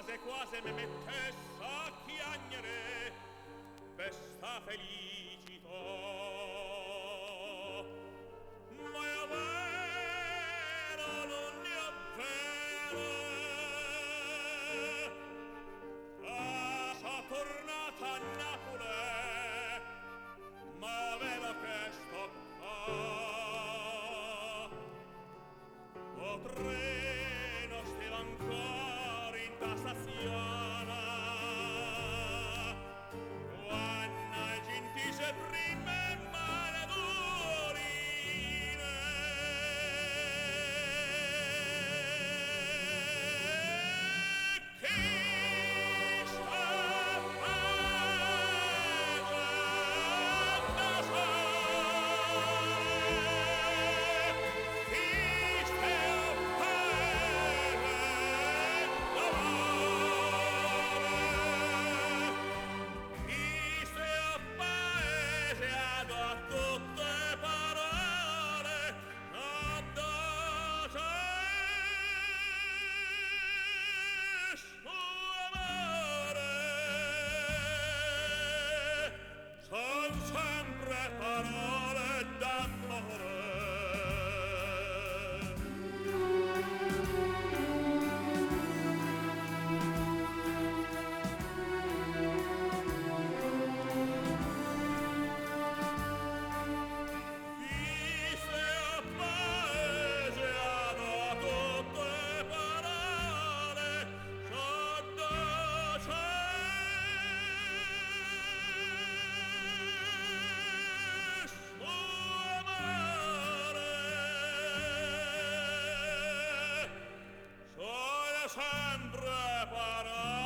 quasi quasi me mettesse a chiagnere questa felicità. Ma io vero non ne ho vero, sono tornata a Napoli, ma avevo questo qua. O treno stava ancora in ta stazione, quando i genti se prime maledorine, chi sta facendo chi sta son sempre parole d'amore. Chi se appaesiano a tutte parole, sotto suo amore, sono sempre parole